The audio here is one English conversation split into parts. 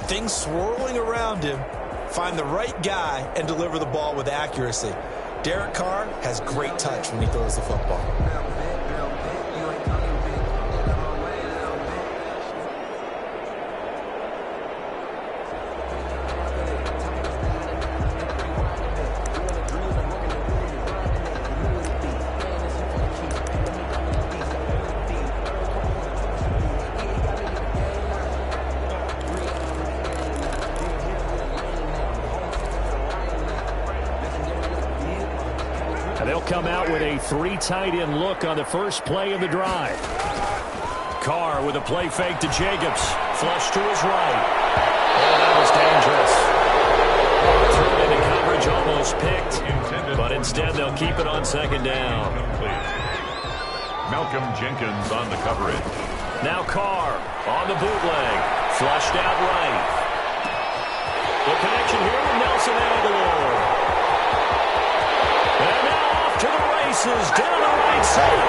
things swirling around him, find the right guy, and deliver the ball with accuracy. Derek Carr has great touch when he throws the football. They'll come out with a 3 tight end look on the first play of the drive. Carr with a play fake to Jacobs. Flush to his right. Oh, that was dangerous. Thrown into coverage, almost picked. But instead they'll keep it on second down. Malcolm Jenkins on the coverage. Now Carr on the bootleg. Flushed out right. The connection here with Nelson Agholor. And now off to the races down the right side.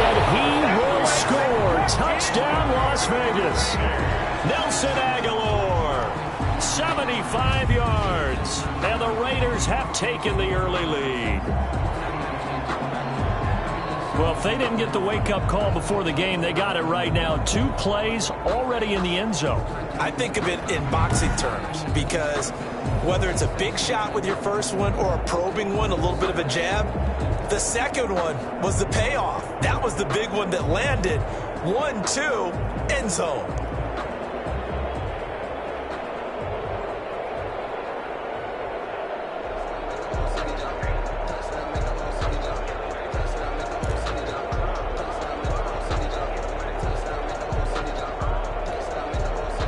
And he will score. Touchdown, Las Vegas. Nelson Agholor, 75 yards. And the Raiders have taken the early lead. Well, if they didn't get the wake-up call before the game, they got it right now. 2 plays already in the end zone. I think of it in boxing terms because whether it's a big shot with your first one or a probing one, a little bit of a jab, the second one was the payoff. That was the big one that landed. 1-2, end zone.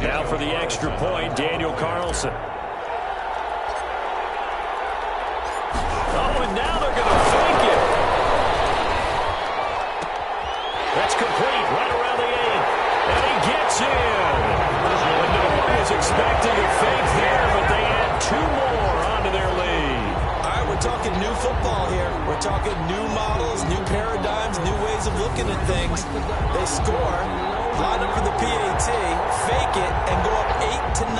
Now for the extra point, Daniel Carlson. Oh, and now they're going to fake it. That's complete right around the 8. And he gets in. Nobody was expecting a fake there, but they add 2 more onto their lead. All right, we're talking new football here. We're talking new models, new paradigms, new ways of looking at things. They score, line up for the PAT, fake it, and go up 8-0.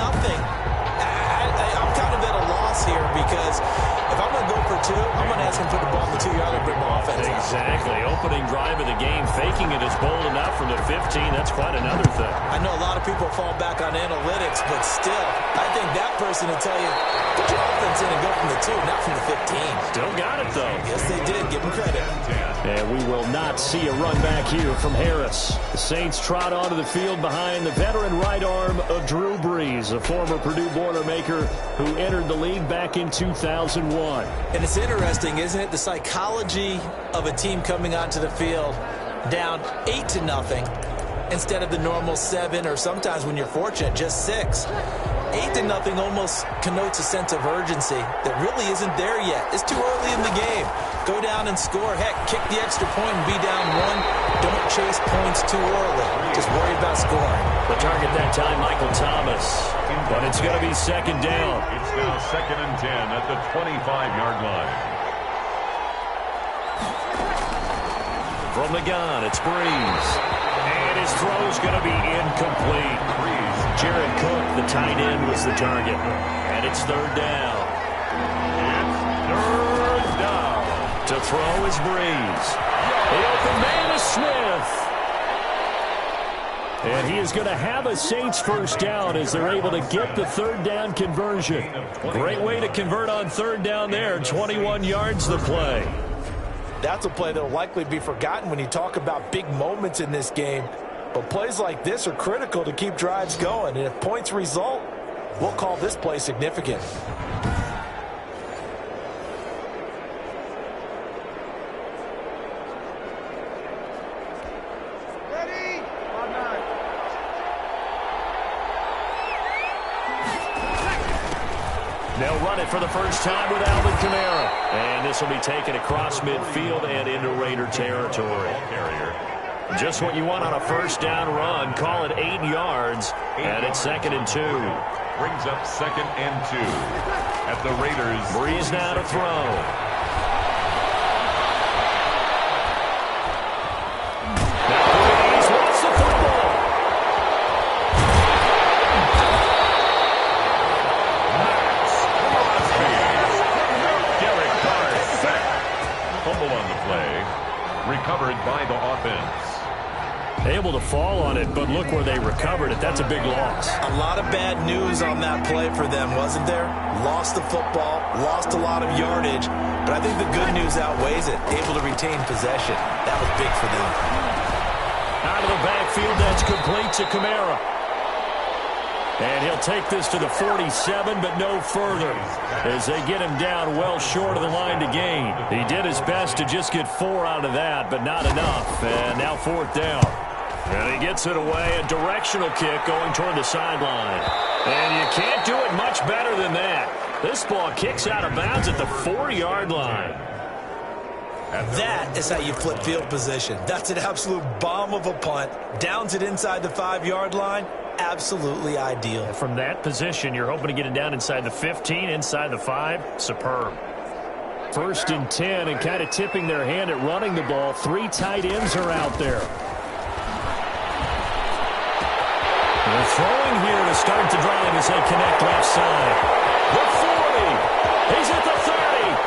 I'm kind of at a loss here because if I'm going to go for 2, I'm going to ask him to put the ball in the 2-yard line and bring my offense out. Exactly. Opening drive of the game, faking it is bold enough from the 15. That's quite another thing. I know a lot of people fall back on analytics, but still, I think that person will tell you, put your offense in and go from the 2, not from the 15. Still got it, though. Yes, they did. Give them credit. And we will not see a run back here from Harris. The Saints trot onto the field behind the veteran right arm of Drew Brees, a former Purdue Boilermaker who entered the league back in 2001. And it's interesting, isn't it? The psychology of a team coming onto the field down 8-0 instead of the normal 7, or sometimes when you're fortunate, just 6. 8-0 almost connotes a sense of urgency that really isn't there yet. It's too early in the game. Go down and score. Heck, kick the extra point and be down 1. Don't chase points too early. Just worry about scoring. The target that time, Michael Thomas. But it's going to be second down. It's now 2nd and 10 at the 25-yard line. From the gun, it's Brees. And his throw's going to be incomplete. Jared Cook, the tight end, was the target. And it's 3rd down. It's 3rd down. To throw is Brees. The open man is Smith. And he is going to have a Saints first down as they're able to get the 3rd down conversion. Great way to convert on 3rd down there. 21 yards the play. That's a play that will likely be forgotten when you talk about big moments in this game. But plays like this are critical to keep drives going. And if points result, we'll call this play significant. They'll run it for the first time with Alvin Kamara. And this will be taken across midfield and into Raider territory. Just what you want on a first down run. Call it 8 yards. And it's 2nd and 2. Brings up 2nd and 2 at the Raiders. Brees now to throw. fall on it, but look where they recovered it. That's a big loss. A lot of bad news on that play for them, wasn't there? Lost the football, lost a lot of yardage, but I think the good news outweighs it. Able to retain possession. That was big for them. Out of the backfield, that's complete to Kamara. And he'll take this to the 47, but no further, as they get him down well short of the line to gain. He did his best to just get 4 out of that, but not enough. And now 4th down. And he gets it away, a directional kick going toward the sideline. And you can't do it much better than that. This ball kicks out of bounds at the 4-yard line. That is how you flip field position. That's an absolute bomb of a punt. Downs it inside the 5-yard line. Absolutely ideal. From that position, you're hoping to get it down inside the 15, inside the 5. Superb. 1st and 10, and kind of tipping their hand at running the ball. 3 tight ends are out there. They're throwing here to start the drive as they connect left side. The 40. He's at the 30.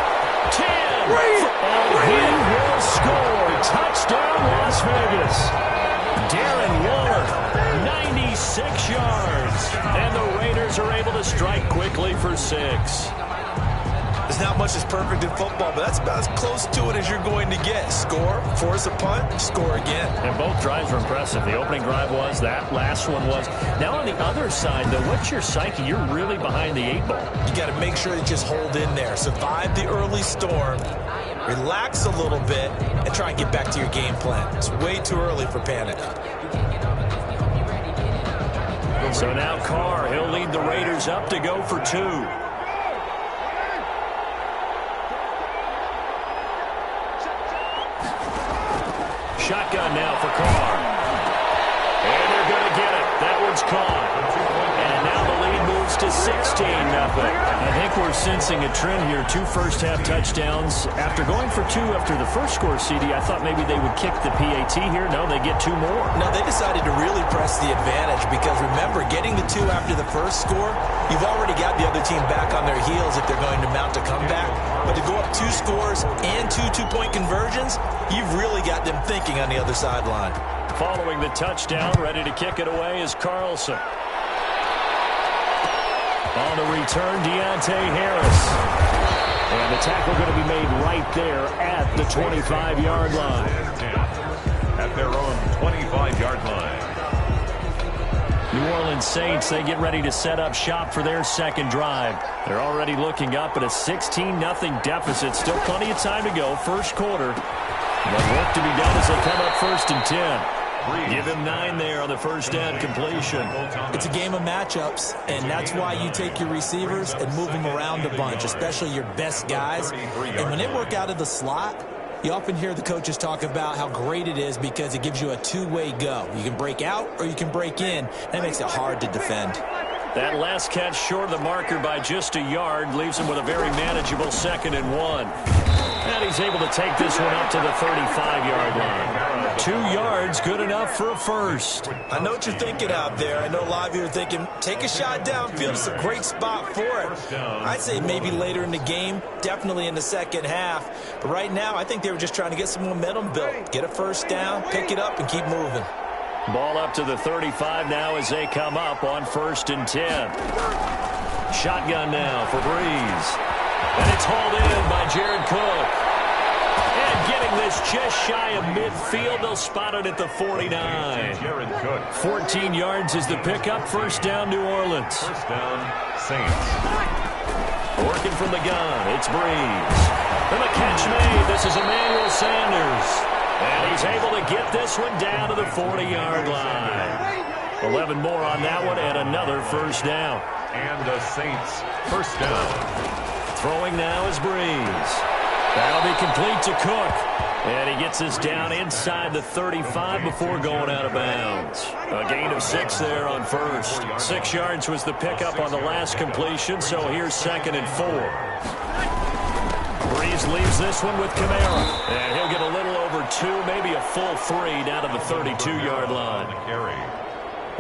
10. And he will score. Touchdown, Las Vegas. Darren Waller, 96 yards. And the Raiders are able to strike quickly for 6. There's not much that's perfect in football, but that's about as close to it as you're going to get. Score, force a punt, score again. And both drives were impressive. The opening drive was, that last one was. Now on the other side, though, what's your psyche? You're really behind the 8 ball. You got to make sure you just hold in there. Survive the early storm, relax a little bit, and try and get back to your game plan. It's way too early for panic. So now Carr, he'll lead the Raiders up to go for 2. Shotgun now for Carr. And they're going to get it. That one's caught. And now the lead moves to 16-0. I think we're sensing a trend here. 2 first-half touchdowns. After going for 2 after the first score, CD, I thought maybe they would kick the PAT here. No, they get 2 more. No, they decided to really press the advantage because, remember, getting the 2 after the first score, you've already got the other team back on their heels if they're going to mount a comeback. But to go up 2 scores and 2 two-point conversions, you've really got them thinking on the other sideline. Following the touchdown, ready to kick it away is Carlson. On the return, Deontay Harris. And the tackle going to be made right there at the 25-yard line. At their own 25-yard line. New Orleans Saints, they get ready to set up shop for their second drive. They're already looking up at a 16-0 deficit. Still plenty of time to go. First quarter. But work to be done as they come up 1st and 10. Give him 9 there on the first down completion. It's a game of matchups, and that's why you take your receivers and move them around a bunch, especially your best guys. And when they work out of the slot, you often hear the coaches talk about how great it is because it gives you a 2-way go. You can break out or you can break in. That makes it hard to defend. That last catch short of the marker by just a yard leaves him with a very manageable 2nd and 1. And he's able to take this one up to the 35-yard line. 2 yards, good enough for a first. I know what you're thinking out there. I know a lot of you are thinking, take a shot downfield. It's a great spot for it. I'd say maybe later in the game, definitely in the second half. But right now, I think they were just trying to get some momentum built. Get a first down, pick it up, and keep moving. Ball up to the 35 now as they come up on 1st and 10. Shotgun now for Breeze. And it's hauled in by Jared Cook. And getting this just shy of midfield, they'll spot it at the 49. Jared Cook. 14 yards is the pickup. First down, New Orleans. First down, Saints. Working from the gun, it's Breeze. And the catch made. This is Emmanuel Sanders. And he's able to get this one down to the 40-yard line. 11 more on that one and another first down. And the Saints first down. Throwing now is Breeze. That'll be complete to Cook. And he gets this down inside the 35 before going out of bounds. A gain of 6 there on first. 6 yards was the pickup on the last completion, so here's 2nd and 4. Breeze leaves this one with Kamara. And he'll get a little over 2, maybe a full 3 down to the 32-yard line.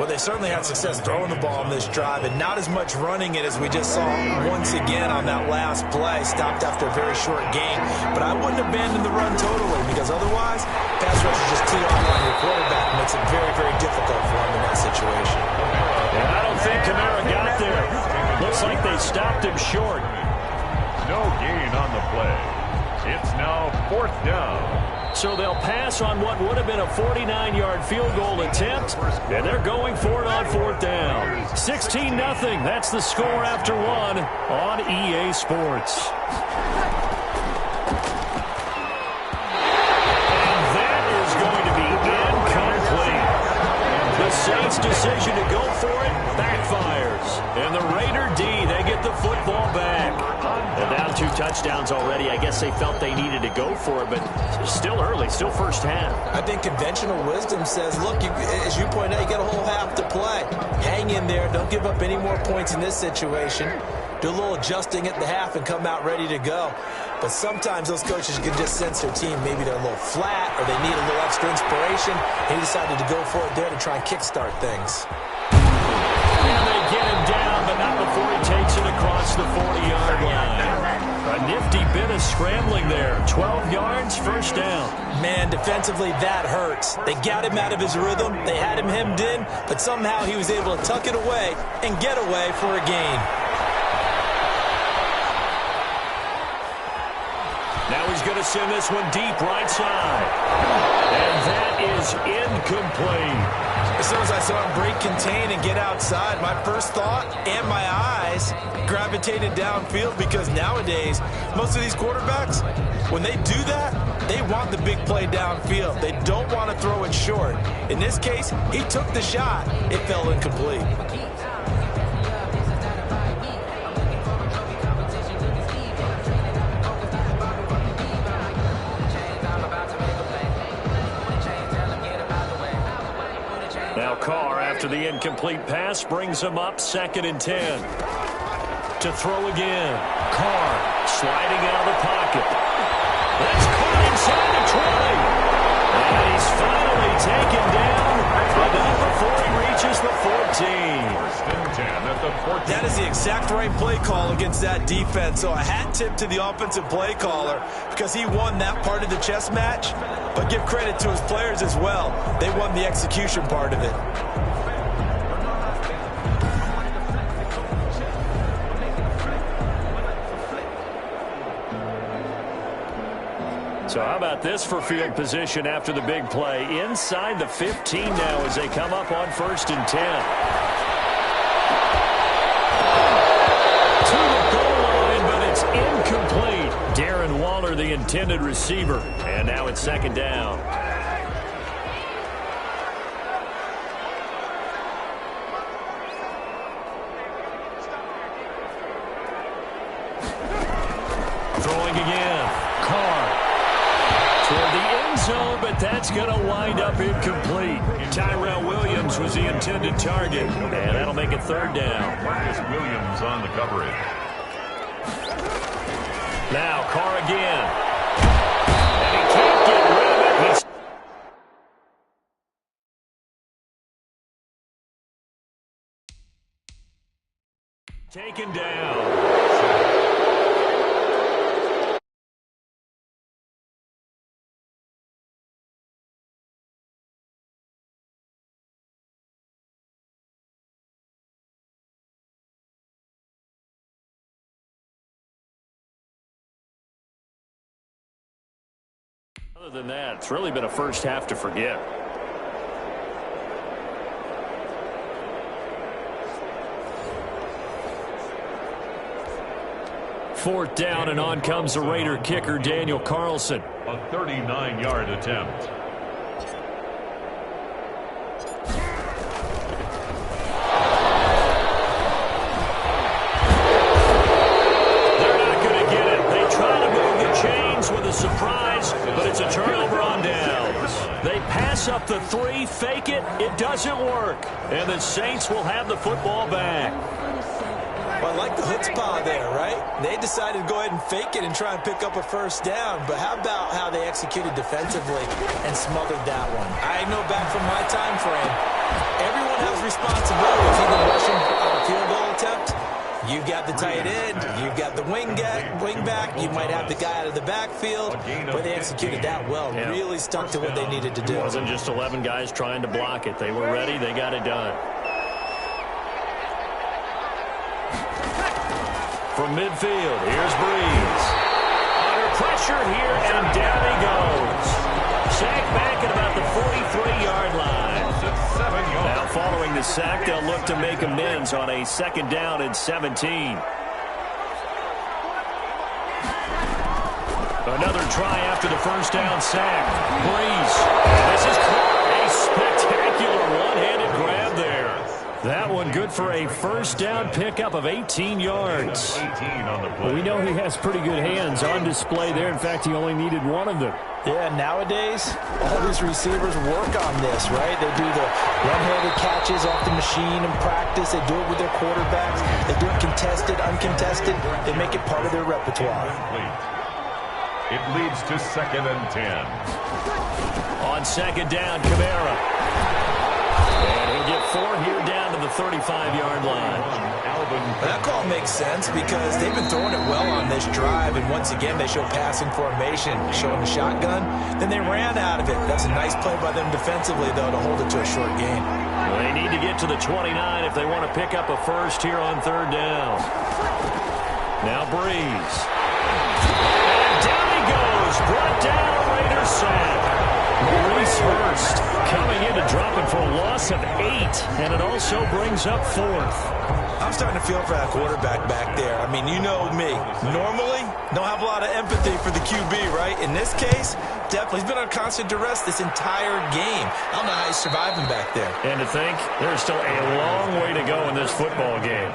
Well, they certainly had success throwing the ball on this drive, and not as much running it as we just saw once again on that last play. Stopped after a very short gain. But I wouldn't abandon the run totally, because otherwise, pass rush is just too hard on your quarterback. It makes it very, very difficult for him in that situation. And I don't think Kamara got there. Looks like they stopped him short. No gain on the play. It's now 4th down. So they'll pass on what would have been a 49-yard field goal attempt, and they're going for it on 4th down. 16-0. That's the score after one on EA Sports. And that is going to be incomplete. The Saints' decision to go for it backfires. And the Raider D, they get the football back. They're down 2 touchdowns already. I guess they felt they needed to go for it, but still early, still first half. I think conventional wisdom says, look, as you point out, you got a whole half to play. Hang in there. Don't give up any more points in this situation. Do a little adjusting at the half and come out ready to go. But sometimes those coaches can just sense their team. Maybe they're a little flat or they need a little extra inspiration. He decided to go for it there to try and kickstart things. And they get him down, but not before he takes it across the 40-yard line. A nifty bit of scrambling there. 12 yards, first down. Man, defensively, that hurts. They got him out of his rhythm. They had him hemmed in, but somehow he was able to tuck it away and get away for a gain. Now he's going to send this one deep right side. And that is incomplete. As soon as I saw him break contain and get outside, my first thought and my eyes gravitated downfield, because nowadays, most of these quarterbacks, when they do that, they want the big play downfield. They don't want to throw it short. In this case, he took the shot. It fell incomplete. Now Carr, after the incomplete pass, brings him up 2nd and 10. To throw again. Carr sliding out of the pocket. That's caught inside the 20. And he's finally taken down. Enough before he reaches the 14. 1st and 10 at the 14. That is the exact right play call against that defense. So a hat tip to the offensive play caller, because he won that part of the chess match. But give credit to his players as well. They won the execution part of it. So how about this for field position after the big play? Inside the 15 now as they come up on 1st and 10. To the goal line, but it's incomplete. Darren Waller, the intended receiver. And now it's 2nd down. Throwing again. Carr. Toward the end zone, but that's going to wind up incomplete. Tyrell Williams was the intended target, and that'll make it 3rd down. Marcus Williams on the coverage. Now Carr again. And he can't get rid of it. He's taken down. Other than that, it's really been a first half to forget. Fourth down, and on comes the Raider kicker, Daniel Carlson. A 39-yard attempt. They're not going to get it. They try to move the chains with a surprise, but it's a turnover on downs. They pass up the 3, fake it. It doesn't work. And the Saints will have the football back. Well, I like the chutzpah there, right? They decided to go ahead and fake it and try and pick up a first down. But how about how they executed defensively and smothered that one? I know back from my time frame, everyone has responsibility if you've been rushing a field goal attempt. You've got the tight end, you've got the wing back, you might have the guy out of the backfield, but they executed that well, really stuck to what they needed to do. It wasn't just 11 guys trying to block it. They were ready, they got it done. From midfield, here's Breeze. Under pressure here, and down he goes. Sacked back at about the 43-yard line. Now following the sack, they'll look to make amends on a 2nd down and 17. Another try after the 1st down sack. Breeze. This is a spectacular one-handed grab there. That one good for a 1st down pickup of 18 yards. 18 on the play. We know he has pretty good hands on display there. In fact, he only needed one of them. Yeah, nowadays, all these receivers work on this, right? They do the one-handed catches off the machine in practice. They do it with their quarterbacks. They do it contested, uncontested. They make it part of their repertoire. It leads to 2nd and 10. On 2nd down, Kamara. And he'll get 4 here down to the 35-yard line. That call makes sense because they've been throwing it well on this drive, and once again they show passing formation, showing the shotgun. Then they ran out of it. That's a nice play by them defensively, though, to hold it to a short gain. Well, they need to get to the 29 if they want to pick up a first here on 3rd down. Now Breeze. And down he goes. Brought down, Raiders sack. Maurice Hurst coming in to drop it for a loss of 8, and it also brings up 4th. I'm starting to feel for that quarterback back there. I mean, you know me. Normally, don't have a lot of empathy for the QB, right? In this case, definitely. He's been on constant duress this entire game. I don't know how he's surviving back there. And to think, there's still a long way to go in this football game.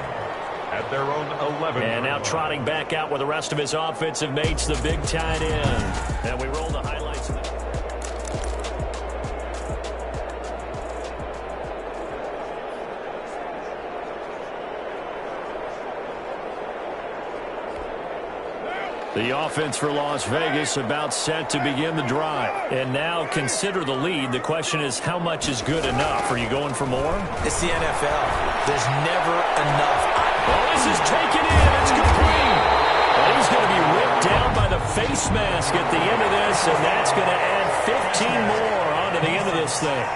At their own 11. And now trotting back out with the rest of his offensive mates, the big tight end. And we roll the highlights of the The offense for Las Vegas about set to begin the drive. And now consider the lead. The question is, how much is good enough? Are you going for more? It's the NFL. There's never enough. Oh, this is taken in. It's complete. Well, he's going to be ripped down by the face mask at the end of this, and that's going to add 15 more onto the end of this thing.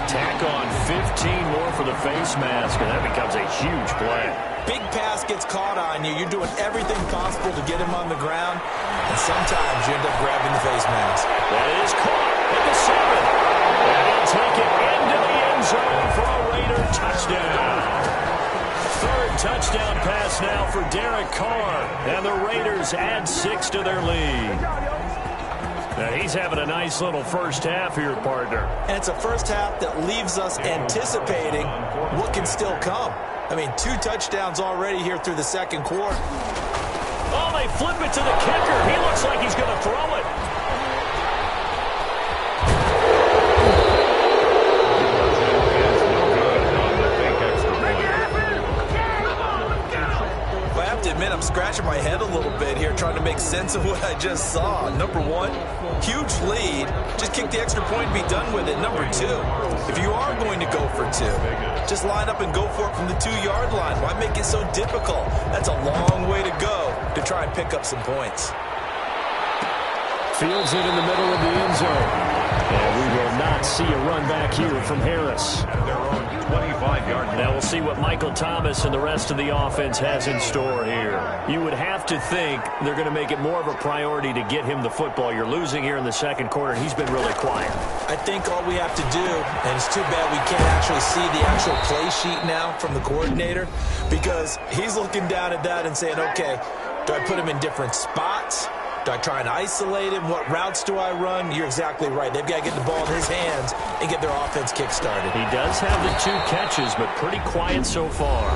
Tack on 15 more for the face mask, and that becomes a huge play. Big pass gets caught on you. You're doing everything possible to get him on the ground, and sometimes you end up grabbing the face mask. That is caught at the 7. And he'll take it into the end zone for a Raider touchdown. 3rd touchdown pass now for Derek Carr, and the Raiders add 6 to their lead. Now he's having a nice little first half here, partner. And it's a first half that leaves us anticipating what can still come. I mean, 2 touchdowns already here through the 2nd quarter. Oh, they flip it to the kicker. He looks like he's going to throw it. I have to admit, I'm scratching my head a little bit here trying to make sense of what I just saw. Number 1, huge lead. Just kick the extra point and be done with it. Number 2, if you are going to go for 2, just line up and go for it from the 2-yard line. Why make it so difficult? That's a long way to go to try and pick up some points. Fields it in the middle of the end zone. And we will not see a run back here from Harris. At their own 25-yard line. Now we'll see what Michael Thomas and the rest of the offense has in store here. You would have to think they're going to make it more of a priority to get him the football. You're losing here in the 2nd quarter, and he's been really quiet. I think all we have to do, and it's too bad we can't actually see the actual play sheet now from the coordinator, because he's looking down at that and saying, okay, do I put him in different spots? Do I try and isolate him? What routes do I run? You're exactly right. They've got to get the ball in his hands and get their offense kick-started. He does have the 2 catches, but pretty quiet so far.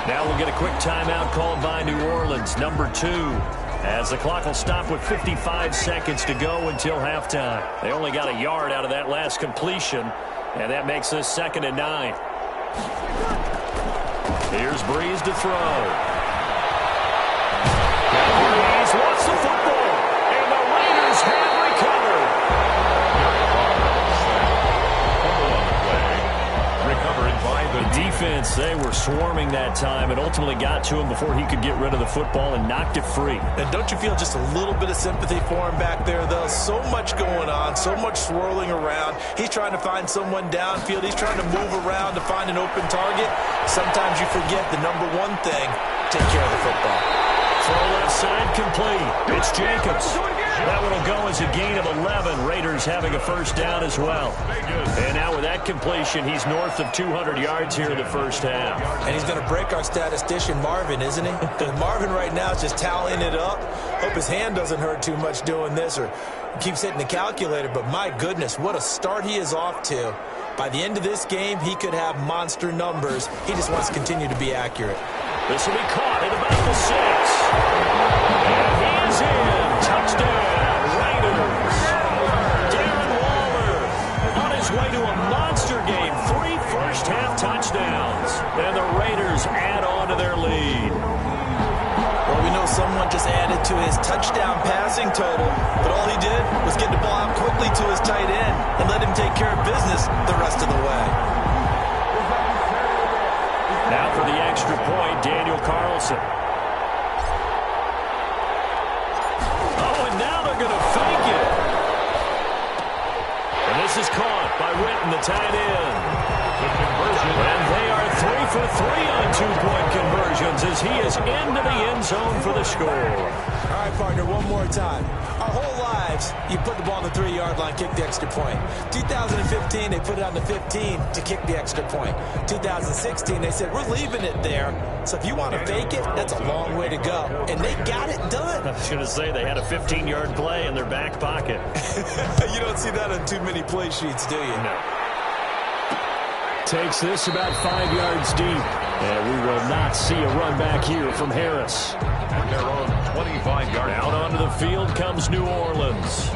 Now we'll get a quick timeout called by New Orleans, number 2. As the clock will stop with 55 seconds to go until halftime. They only got a yard out of that last completion, and that makes this 2nd and 9. Here's Breeze to throw. Breeze wants the football. Have recovered. defense, they were swarming that time and ultimately got to him before he could get rid of the football and knocked it free. And don't you feel just a little bit of sympathy for him back there, though? So much going on, so much swirling around. He's trying to find someone downfield. He's trying to move around to find an open target. Sometimes you forget the number one thing, take care of the football. Throw left side complete. It's Jacobs. That one will go as a gain of 11. Raiders having a first down as well. And now with that completion, he's north of 200 yards here in the first half. And he's going to break our statistician, Marvin, isn't he? Because Marvin right now is just tallying it up. Hope his hand doesn't hurt too much doing this or keeps hitting the calculator. But my goodness, what a start he is off to. By the end of this game, he could have monster numbers. He just wants to continue to be accurate. This will be caught at about the 6. And he is in. Touchdown, Raiders. Darren Waller on his way to a monster game. 3 first-half touchdowns. And the Raiders add on to their lead. Well, we know someone just added to his touchdown passing total, but all he did was get the ball out quickly to his tight end and let him take care of business the rest of the way. Now for the extra point, Daniel Carlson. Oh, and now they're going to fake it. And this is caught by Witten, the tight end. And they are 3 for 3 on 2-point conversions as he is into the end zone for the score. All right, partner, one more time. Our whole lives, you put the ball on the 3-yard line, kick the extra point. 2015, they put it on the 15 to kick the extra point. 2016, they said, we're leaving it there. So if you want to fake it, that's a long way to go. And they got it done. I was going to say, they had a 15-yard play in their back pocket. You don't see that on too many play sheets, do you? No. Takes this about 5 yards deep. And we will not see a run back here from Harris. Their own 25-yard out onto the field comes New Orleans.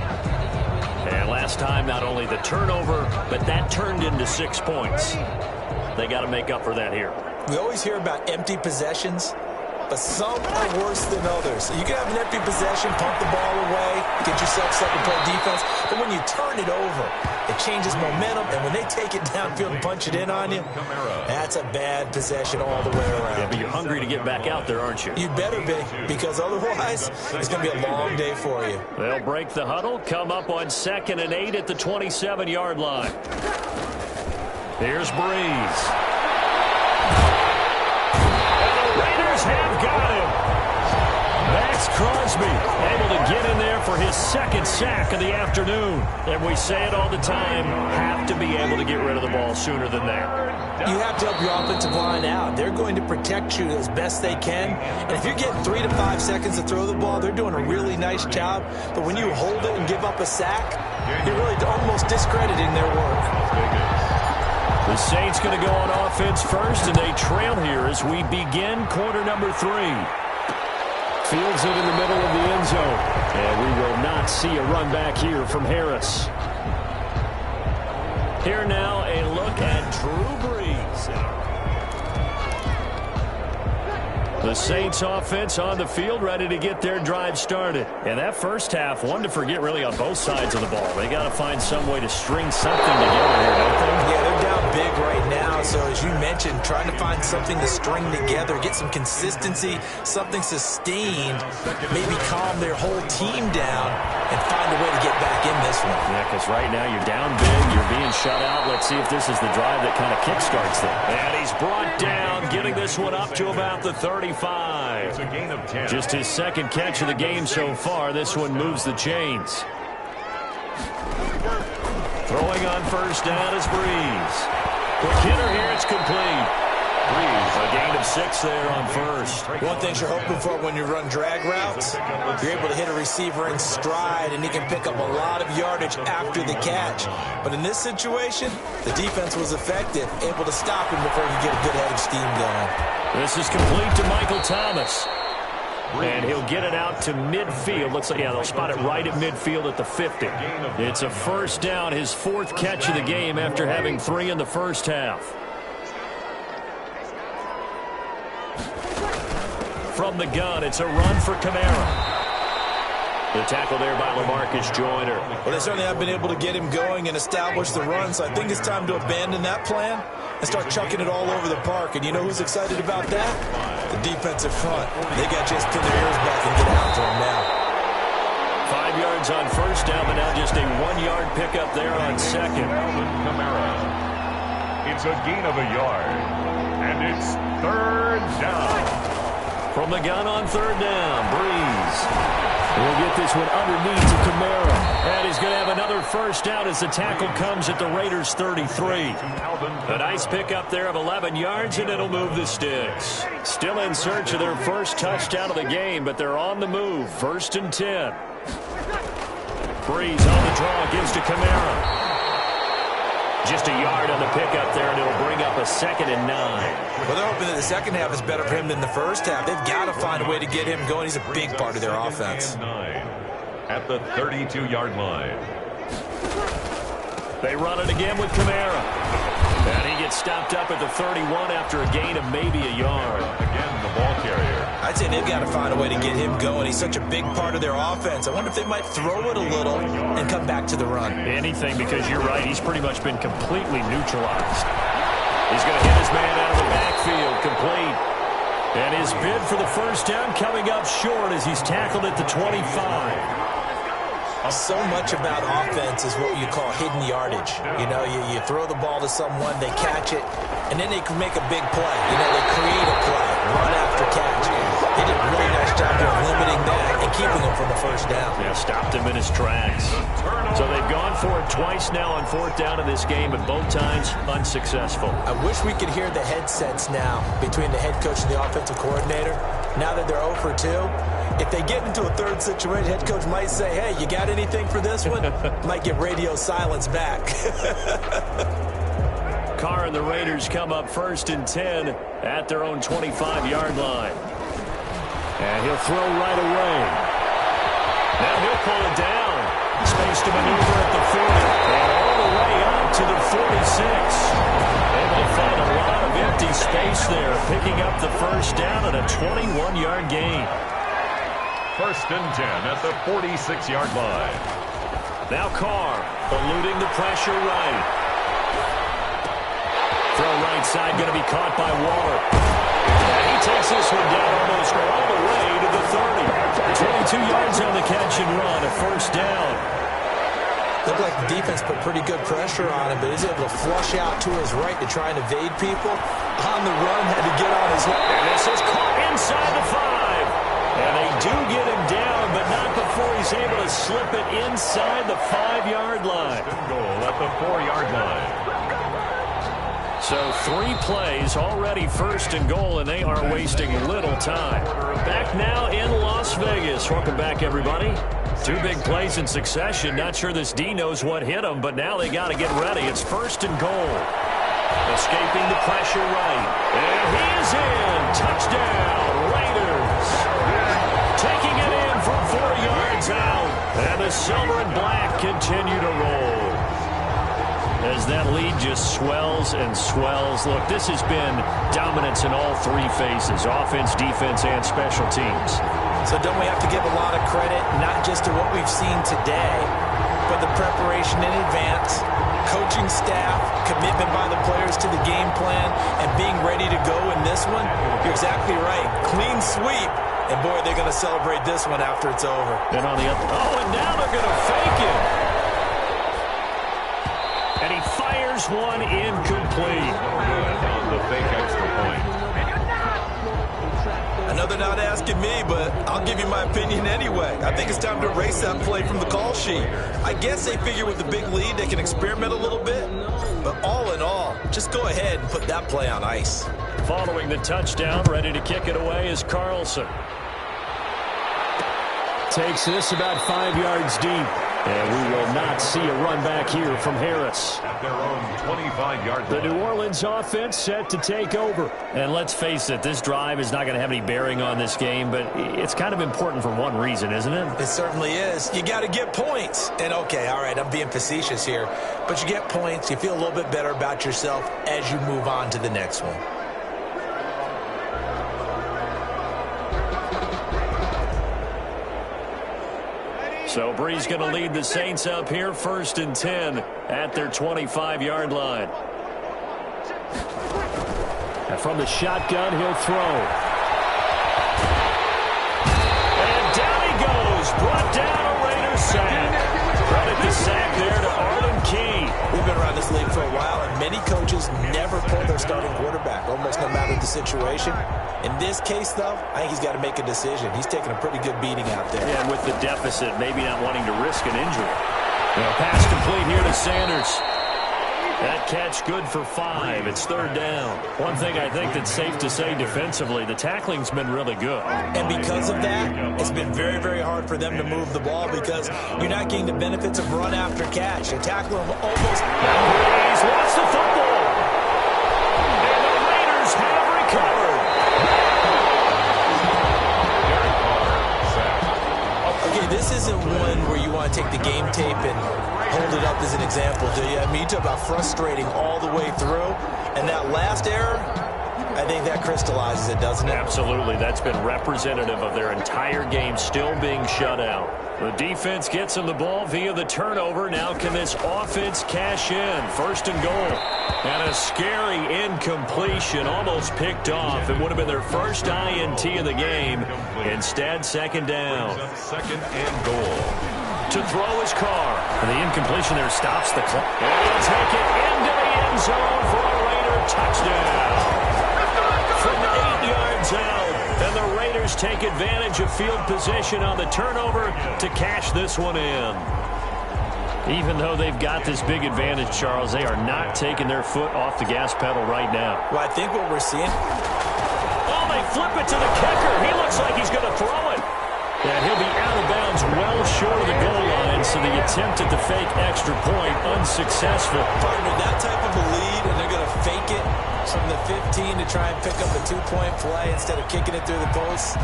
And last time, not only the turnover, but that turned into 6 points. They got to make up for that here. We always hear about empty possessions, but some are worse than others. You can have an empty possession, pump the ball away, get yourself second-play defense, but when you turn it over, it changes momentum, and when they take it downfield and punch it in on you, that's a bad possession all the way around. Yeah, but you're hungry to get back out there, aren't you? You better be, because otherwise, it's going to be a long day for you. They'll break the huddle, come up on 2nd and 8 at the 27-yard line. Here's Breeze. Raiders have got him. Max Crosby able to get in there for his 2nd sack of the afternoon. And we say it all the time, have to be able to get rid of the ball sooner than that. You have to help your offensive line out. They're going to protect you as best they can. And if you're getting 3 to 5 seconds to throw the ball, they're doing a really nice job. But when you hold it and give up a sack, you're really almost discrediting their work. The Saints going to go on offense first, and they trail here as we begin quarter number 3. Fields it in the middle of the end zone. And we will not see a run back here from Harris. Here now, a look at Drew Brees. The Saints offense on the field, ready to get their drive started. And that first half, one to forget really on both sides of the ball. They got to find some way to string something together here, don't they? Yeah, they're down big right now. So as you mentioned, trying to find something to string together, get some consistency, something sustained, maybe calm their whole team down and find a way to get back in this one. Yeah, because right now you're down big, you're being shut out. Let's see if this is the drive that kind of kickstarts them. And he's brought down, getting this one up to about the 35. It's a gain of 10. Just his 2nd catch of the game so far. This one moves the chains. Throwing on first down is Breeze. Quick hitter here, it's complete. Breeze, a gain of 6 there on first. One thing you're hoping for when you run drag routes, you're able to hit a receiver in stride, and he can pick up a lot of yardage after the catch. But in this situation, the defense was effective, able to stop him before he get a good head of steam going. This is complete to Michael Thomas. And he'll get it out to midfield. Looks like, yeah, they'll spot it right at midfield at the 50. It's a first down, his 4th catch of the game after having 3 in the first half. From the gun, it's a run for Kamara. The tackle there by LaMarcus Joyner. Well, they certainly have been able to get him going and establish the run, so I think it's time to abandon that plan and start chucking it all over the park. And you know who's excited about that? The defensive front. They got to just pin their ears back and get after him now. 5 yards on first down, but now just a 1-yard pickup there on second. Alvin Kamara. It's a gain of a yard, and it's third down. From the gun on third down, Breeze will get this one underneath to Kamara. And he's going to have another first down as the tackle comes at the Raiders' 33. A nice pickup there of 11 yards, and it'll move the sticks. Still in search of their first touchdown of the game, but they're on the move. 1st and 10. Breeze on the draw, gives to Kamara. Just a yard on the pickup there, and it'll bring up a 2nd and 9. Well, they're hoping that the second half is better for him than the first half. They've got to find a way to get him going. He's a big part of their offense. At the 32-yard line. They run it again with Kamara. And he gets stopped up at the 31 after a gain of maybe a yard. Again, the ball carrier. I'd say they've got to find a way to get him going. He's such a big part of their offense. I wonder if they might throw it a little and come back to the run. Anything, because you're right. He's pretty much been completely neutralized. He's going to hit his man out of the backfield, complete. And his bid for the first down coming up short as he's tackled at the 25. So much about offense is what you call hidden yardage. You know, you throw the ball to someone, they catch it, and then they can make a big play. You know, they create a play, run after catch. They did a really nice job of limiting that and keeping him from the first down. Yeah, stopped him in his tracks. So they've gone for it twice now on 4th down in this game, but both times unsuccessful. I wish we could hear the headsets now between the head coach and the offensive coordinator. Now that they're 0 for 2, if they get into a third situation, head coach might say, hey, you got anything for this one? Might get radio silence back. Carr and the Raiders come up 1st and 10 at their own 25-yard line. And he'll throw right away. Now he'll pull it down. Space to maneuver at the 40. And all the way up to the 46. Able to find a lot of empty space there, picking up the first down at a 21-yard gain. 1st and 10 at the 46-yard line. Now Carr eluding the pressure right. Throw right side going to be caught by Waller. And he takes this one down almost all the way to the 30. 22 yards on the catch and run, a first down. Looked like the defense put pretty good pressure on him, but he's able to flush out to his right to try and evade people. On the run, had to get on his left. And this is caught inside the 5. And they do get him down, but not before he's able to slip it inside the 5-yard line. Goal at the 4-yard line. So 3 plays already 1st and goal, and they are wasting little time. Back now in Las Vegas. Welcome back, everybody. 2 big plays in succession. Not sure this D knows what hit him, but now they got to get ready. It's 1st and goal. Escaping the pressure right. And he's in. Touchdown, Raiders. Taking it in from 4 yards out. And the silver and black continue to roll. As that lead just swells and swells. Look, this has been dominance in all 3 phases. Offense, defense, and special teams. So don't we have to give a lot of credit, not just to what we've seen today, but the preparation in advance, coaching staff, commitment by the players to the game plan, and being ready to go in this one? You're exactly right. Clean sweep. And, boy, they're going to celebrate this one after it's over. And on the other, and now they're going to fake it. And he fires one incomplete. On the fake extra point. Another not asking me, but I'll give you my opinion anyway. I think it's time to erase that play from the call sheet. I guess they figure with the big lead they can experiment a little bit. But all in all, just go ahead and put that play on ice. Following the touchdown, ready to kick it away is Carlson. Takes this about 5 yards deep. And we will not see a run back here from Harris. At their own 25-yard line. The New Orleans offense set to take over. And let's face it, this drive is not going to have any bearing on this game, but it's kind of important for one reason, isn't it? It certainly is. You got to get points. And, okay, all right, I'm being facetious here. But you get points, you feel a little bit better about yourself as you move on to the next one. So Breeze going to lead the Saints up here 1st and 10 at their 25-yard line. And from the shotgun, he'll throw. And down he goes. Brought down a Raiders sack. Credit the sack there to Arden Key. We've been around this league for a while, and many coaches never pull their starting quarterback, almost no matter the situation. In this case, though, I think he's got to make a decision. He's taking a pretty good beating out there. Yeah, with the deficit, maybe not wanting to risk an injury. Pass complete here to Sanders. That catch good for 5. It's third down. One thing I think that's safe to say defensively, the tackling's been really good. And because of that, it's been very, very hard for them to move the ball because you're not getting the benefits of run after catch. They tackle him almost. Breeze wants the football. And the Raiders have recovered. Okay, this isn't one where you want to take the game tape and hold it up as an example, do you? I mean, you talk about frustrating all the way through. And that last error, I think that crystallizes it, doesn't it? Absolutely. That's been representative of their entire game still being shut out. The defense gets them the ball via the turnover. Now can this offense cash in? First and goal. And a scary incompletion, almost picked off. It would have been their first INT of the game. Instead, second down. Second and goal. To throw his Carr. And the incompletion there stops the clock. And he'll take it into the end zone for a Raider touchdown. From 8 yards out. And the Raiders take advantage of field position on the turnover to cash this one in. Even though they've got this big advantage, Charles, they are not taking their foot off the gas pedal right now. Well, I think what we're seeing. Oh, they flip it to the kicker. He looks like he's going to throw it. And he'll be out of bounds well short of the goal line, so the attempt at the fake extra point unsuccessful. Partner, that type of a lead, and they're going to fake it from the 15 to try and pick up a 2-point play instead of kicking it through the post.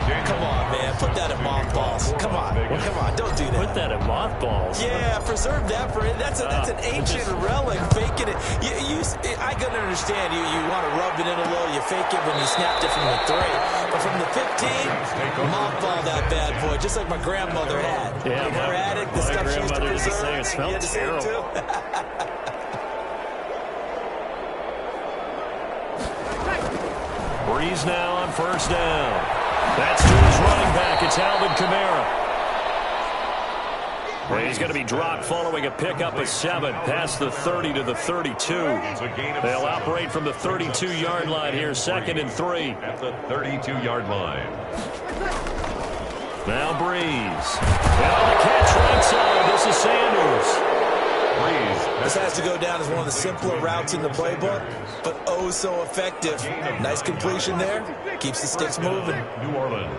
Come on, man. Put that in mothballs. Come on. Come on. Don't do that. Put that in mothballs. Yeah, preserve that for it. That's an ancient relic. Faking it. I can understand you want to rub it in a little. You fake it when you snapped it from the 3. But from the 15, mothball that bad boy, just like my grandmother had. Yeah, her attic, the stuff she used to preserve. It smelled terrible. Breeze now on first down. That's to his running back. It's Alvin Kamara. Well, he's going to be dropped following a pickup of 7 past the 30 to the 32. They'll operate from the 32-yard line here, second and 3. At the 32-yard line. Now Breeze. And on the catch right side, this is Sanders. This has to go down as one of the simpler routes in the playbook, but oh so effective. Nice completion there. Keeps the sticks moving. New Orleans.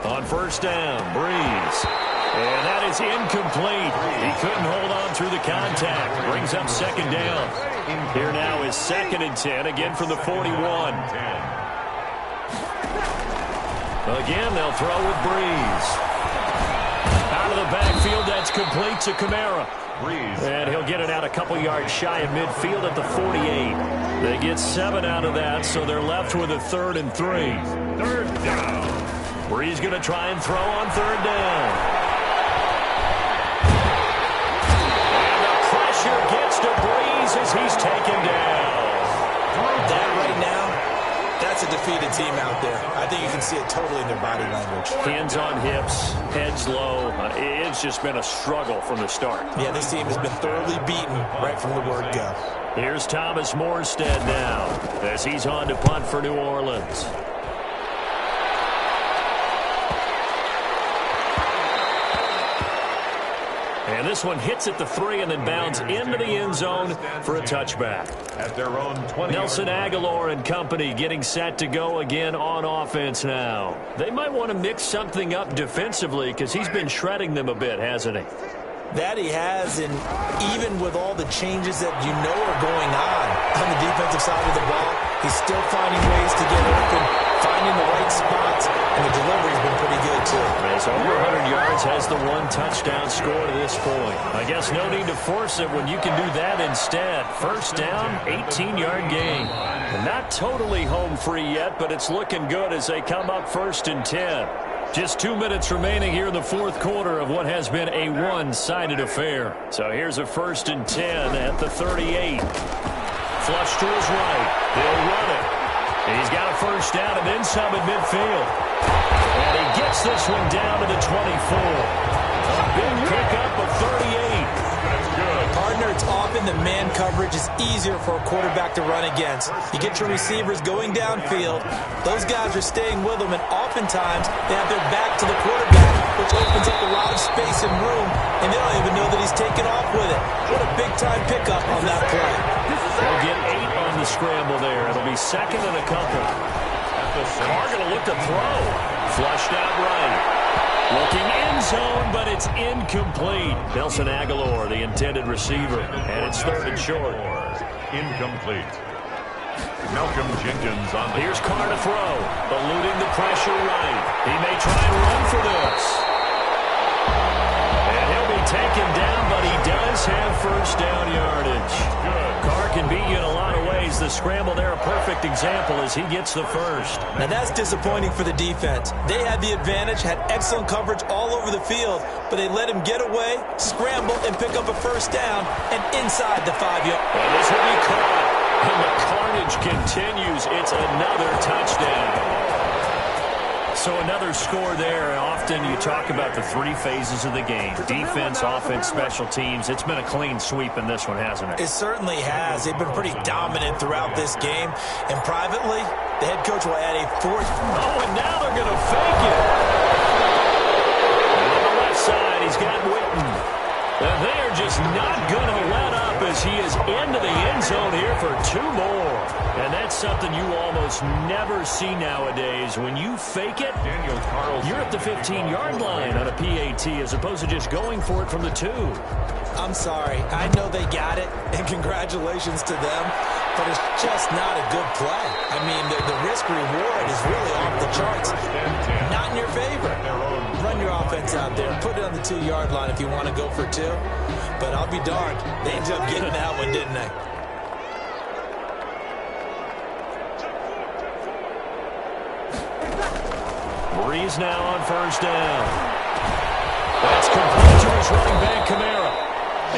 On first down, Breeze. And that is incomplete. He couldn't hold on through the contact. Brings up second down. Here now is second and 10, again from the 41. Again, they'll throw with Breeze. Out of the backfield, that's complete to Kamara. And he'll get it out a couple yards shy of midfield at the 48. They get 7 out of that, so they're left with a 3rd and 3. Third down. Breeze going to try and throw on third down. And the pressure gets to Breeze as he's taken down. That right now, that's a defeated team out there. I think you can see it totally in their body language. Hands on hips, heads low. It's just been a struggle from the start. Yeah, this team has been thoroughly beaten right from the word go. Here's Thomas Morstead now as he's on to punt for New Orleans. And this one hits at the 3 and then bounds into the end zone for a touchback. At their own 20. Nelson Aguilar and company getting set to go again on offense now. They might want to mix something up defensively because he's been shredding them a bit, hasn't he? That he has, and even with all the changes that you know are going on the defensive side of the ball, he's still finding ways to get open, finding the right spots, and the delivery's been pretty good, too. As over 100 yards, has the 1 touchdown score to this point. I guess no need to force it when you can do that instead. First down, 18-yard gain. Not totally home free yet, but it's looking good as they come up 1st and 10. Just 2 minutes remaining here in the fourth quarter of what has been a one-sided affair. So here's a 1st and 10 at the 38. Flush to his right. He'll run it. He's got a first down and then some at midfield. And he gets this one down to the 24. A big pickup of 38. Partner, it's often the man coverage is easier for a quarterback to run against. You get your receivers going downfield. Those guys are staying with them, and oftentimes they have their back to the quarterback, which opens up a lot of space and room, and they don't even know that he's taken off with it. What a big-time pickup on that play. They'll get 8 on the scramble there. It'll be 2nd and a couple. Carr going to look to throw. Flushed out right. Looking end zone, but it's incomplete. Nelson Aguilar, the intended receiver, and it's 3rd and short. Incomplete. Malcolm Jenkins on the... Here's Carr to throw, eluding the pressure right. He may try and run for this. And he'll be taken down, but he does have first down yardage. Carr can beat you in a lot of ways. The scramble there, a perfect example as he gets the first. Now that's disappointing for the defense. They had the advantage, had excellent coverage all over the field, but they let him get away, scramble, and pick up a first down, and inside the 5-yard. And this will be caught, and the carnage continues. It's another touchdown. So another score there. Often you talk about the 3 phases of the game. Defense, offense, special teams. It's been a clean sweep in this one, hasn't it? It certainly has. They've been pretty dominant throughout this game. And privately, the head coach will add a 4th. Oh, and now they're going to fake it. And on the left side, he's got Witten. And they are just not going to let up as he is into the end zone here for 2 more. And that's something you almost never see nowadays. When you fake it, Daniel Carlson. You're at the 15-yard line on a PAT as opposed to just going for it from the 2. I'm sorry. I know they got it, and congratulations to them, but it's just not a good play. I mean, the risk-reward is really off the charts. Not in your favor. Run your offense out there. Put it on the 2-yard line if you want to go for 2. But I'll be darned. They ended up getting that one, didn't they? Breeze now on first down. That's complete to his running back, Kamara.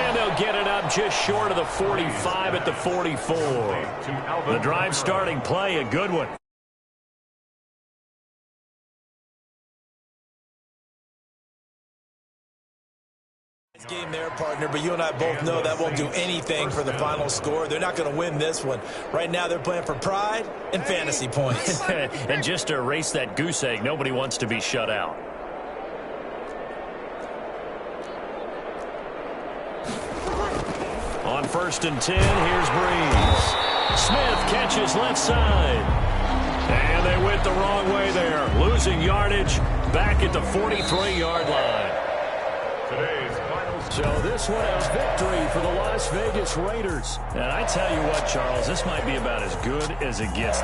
And they'll get it up just short of the 45 at the 44. The drive starting play, a good one. Game there, partner, but you and I both know that won't do anything for the final score. They're not going to win this one. Right now, they're playing for pride and fantasy points. And just to erase that goose egg, nobody wants to be shut out. On 1st and 10, here's Breeze. Smith catches left side. And they went the wrong way there. Losing yardage back at the 43-yard line. So this one a victory for the Las Vegas Raiders. And I tell you what, Charles, this might be about as good as it gets.